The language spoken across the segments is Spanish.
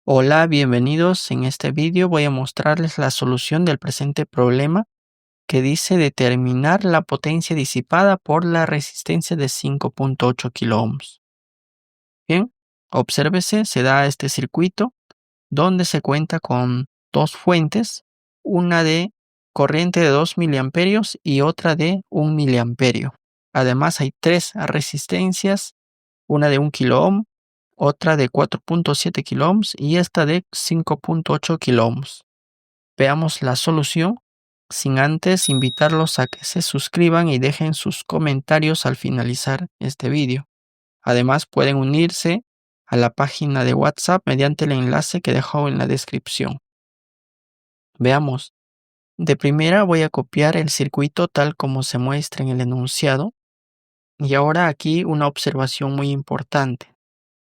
Hola, bienvenidos. En este vídeo voy a mostrarles la solución del presente problema que dice determinar la potencia disipada por la resistencia de 5.8 kiloohms. Bien, obsérvese, se da este circuito donde se cuenta con dos fuentes, una de corriente de 2 miliamperios y otra de 1 miliamperio. Además hay tres resistencias, una de 1 kiloohm, otra de 4.7 kiloohms y esta de 5.8 kiloohms. Veamos la solución, sin antes invitarlos a que se suscriban y dejen sus comentarios al finalizar este vídeo. Además pueden unirse a la página de WhatsApp mediante el enlace que dejo en la descripción. Veamos. De primera voy a copiar el circuito tal como se muestra en el enunciado. Y ahora aquí una observación muy importante.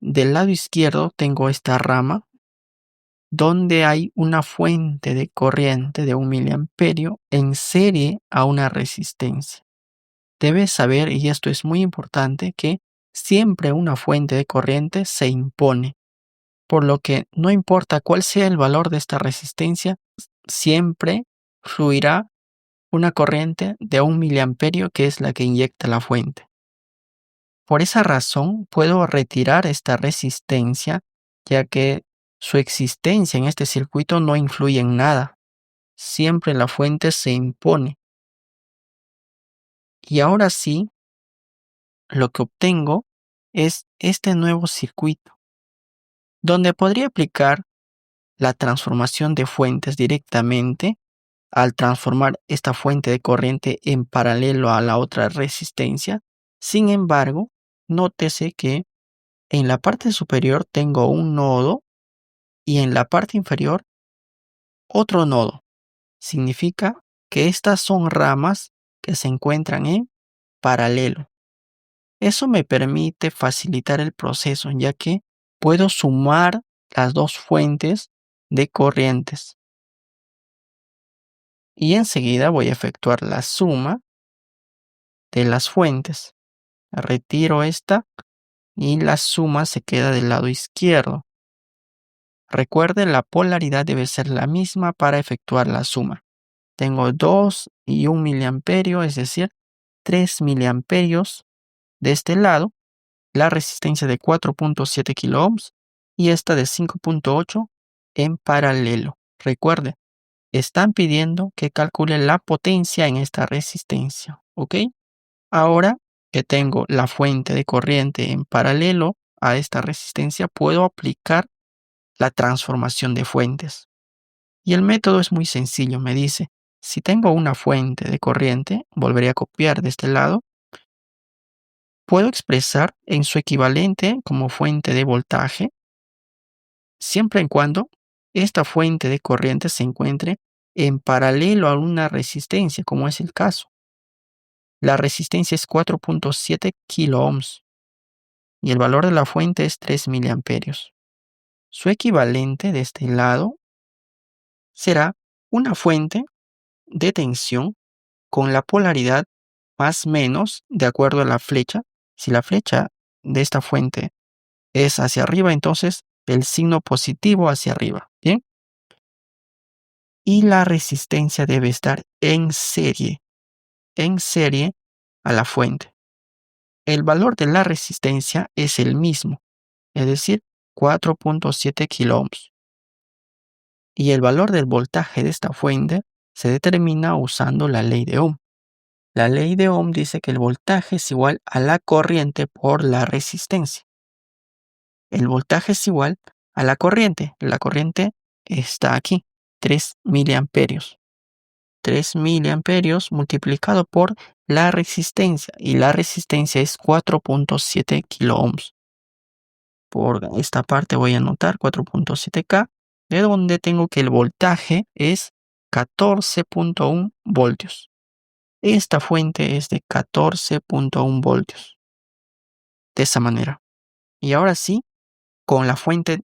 Del lado izquierdo tengo esta rama donde hay una fuente de corriente de 1 miliamperio en serie a una resistencia. Debes saber, y esto es muy importante, que siempre una fuente de corriente se impone, por lo que no importa cuál sea el valor de esta resistencia, siempre fluirá una corriente de 1 miliamperio que es la que inyecta la fuente. Por esa razón, puedo retirar esta resistencia, ya que su existencia en este circuito no influye en nada. Siempre la fuente se impone. Y ahora sí, lo que obtengo es este nuevo circuito, donde podría aplicar la transformación de fuentes directamente al transformar esta fuente de corriente en paralelo a la otra resistencia. Sin embargo, nótese que en la parte superior tengo un nodo y en la parte inferior otro nodo. Significa que estas son ramas que se encuentran en paralelo. Eso me permite facilitar el proceso, ya que puedo sumar las dos fuentes de corrientes. Y enseguida voy a efectuar la suma de las fuentes. Retiro esta y la suma se queda del lado izquierdo. Recuerde, la polaridad debe ser la misma para efectuar la suma. Tengo 2 y 1 miliamperio, es decir, 3 miliamperios de este lado, la resistencia de 4.7 kiloohms y esta de 5.8 en paralelo. Recuerde, están pidiendo que calcule la potencia en esta resistencia, ¿ok? Ahora que tengo la fuente de corriente en paralelo a esta resistencia, puedo aplicar la transformación de fuentes. Y el método es muy sencillo, me dice, si tengo una fuente de corriente, volveré a copiar de este lado, puedo expresar en su equivalente como fuente de voltaje, siempre y cuando esta fuente de corriente se encuentre en paralelo a una resistencia, como es el caso. La resistencia es 4.7 kiloohms y el valor de la fuente es 3 miliamperios. Su equivalente de este lado será una fuente de tensión con la polaridad más menos de acuerdo a la flecha. Si la flecha de esta fuente es hacia arriba, entonces el signo positivo hacia arriba. Bien. Y la resistencia debe estar en serie a la fuente. El valor de la resistencia es el mismo, es decir, 4.7 kiloohms. Y el valor del voltaje de esta fuente se determina usando la ley de Ohm. La ley de Ohm dice que el voltaje es igual a la corriente por la resistencia. El voltaje es igual a la corriente. La corriente está aquí, 3 miliamperios. 3 miliamperios multiplicado por la resistencia. Y la resistencia es 4.7 kiloohms. Por esta parte voy a anotar 4.7K, de donde tengo que el voltaje es 14.1 voltios. Esta fuente es de 14.1 voltios. De esa manera. Y ahora sí, con la fuente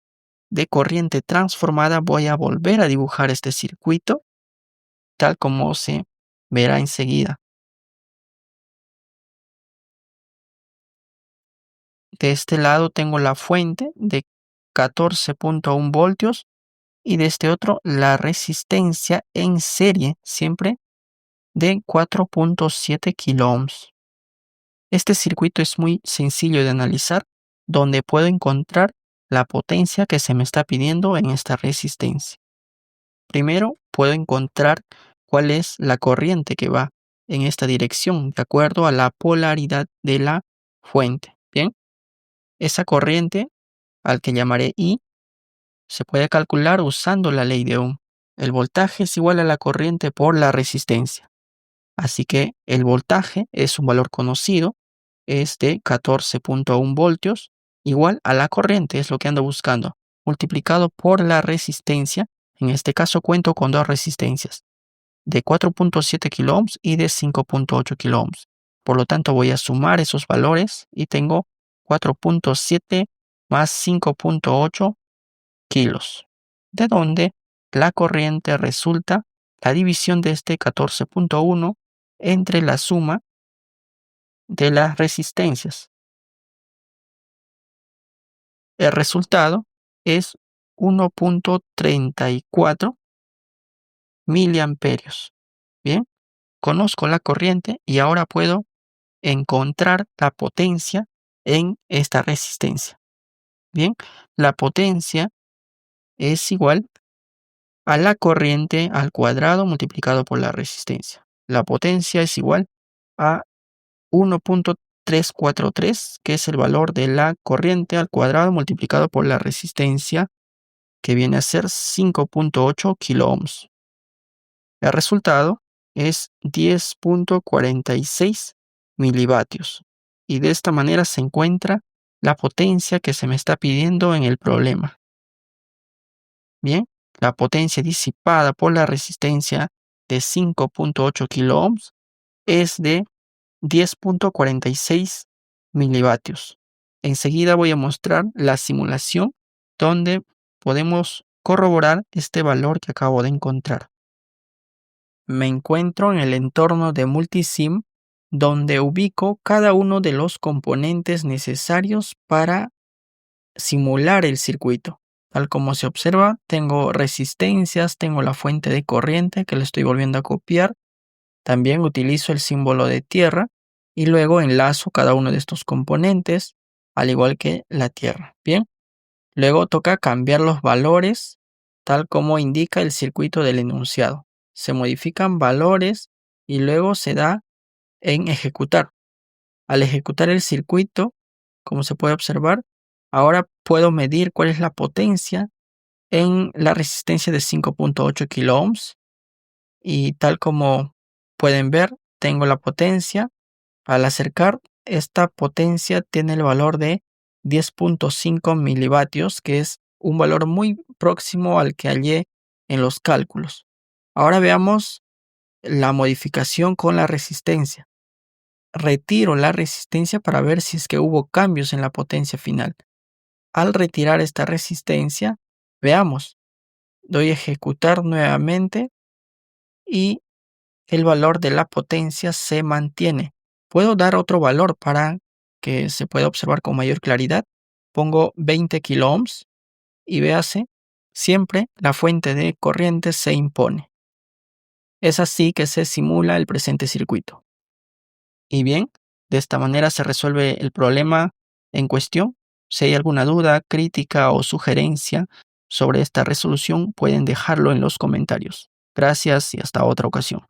de corriente transformada voy a volver a dibujar este circuito, tal como se verá enseguida. De este lado tengo la fuente de 14.1 voltios y de este otro la resistencia en serie siempre de 4.7 kiloohms. Este circuito es muy sencillo de analizar, donde puedo encontrar la potencia que se me está pidiendo en esta resistencia. Primero, puedo encontrar cuál es la corriente que va en esta dirección, de acuerdo a la polaridad de la fuente. Bien, esa corriente, al que llamaré I, se puede calcular usando la ley de Ohm. El voltaje es igual a la corriente por la resistencia. Así que el voltaje es un valor conocido, es de 14.1 voltios, igual a la corriente, es lo que ando buscando, multiplicado por la resistencia. En este caso cuento con dos resistencias, de 4.7 kiloohms y de 5.8 kiloohms. Por lo tanto, voy a sumar esos valores y tengo 4.7 más 5.8 kilos, de donde la corriente resulta la división de este 14.1 entre la suma de las resistencias. El resultado es 1.34 miliamperios. Bien, conozco la corriente y ahora puedo encontrar la potencia en esta resistencia. Bien, la potencia es igual a la corriente al cuadrado multiplicado por la resistencia. La potencia es igual a 1.343, que es el valor de la corriente al cuadrado multiplicado por la resistencia, que viene a ser 5.8 kiloohms. El resultado es 10.46 milivatios. Y de esta manera se encuentra la potencia que se me está pidiendo en el problema. Bien, la potencia disipada por la resistencia de 5.8 kiloohms es de 10.46 milivatios. Enseguida voy a mostrar la simulación donde podemos corroborar este valor que acabo de encontrar. Me encuentro en el entorno de Multisim, donde ubico cada uno de los componentes necesarios para simular el circuito. Tal como se observa, tengo resistencias, tengo la fuente de corriente que le estoy volviendo a copiar. También utilizo el símbolo de tierra y luego enlazo cada uno de estos componentes, al igual que la tierra. Bien, luego toca cambiar los valores tal como indica el circuito del enunciado. Se modifican valores y luego se da en ejecutar. Al ejecutar el circuito, como se puede observar, ahora puedo medir cuál es la potencia en la resistencia de 5.8 kiloohms y tal como pueden ver, tengo la potencia. Al acercar, esta potencia tiene el valor de 10.5 milivatios, que es un valor muy próximo al que hallé en los cálculos. Ahora veamos la modificación con la resistencia. Retiro la resistencia para ver si es que hubo cambios en la potencia final. Al retirar esta resistencia, veamos, doy a ejecutar nuevamente y el valor de la potencia se mantiene. Puedo dar otro valor para que se pueda observar con mayor claridad. Pongo 20 kiloohms y véase, siempre la fuente de corriente se impone. Es así que se simula el presente circuito. Y bien, de esta manera se resuelve el problema en cuestión. Si hay alguna duda, crítica o sugerencia sobre esta resolución, pueden dejarlo en los comentarios. Gracias y hasta otra ocasión.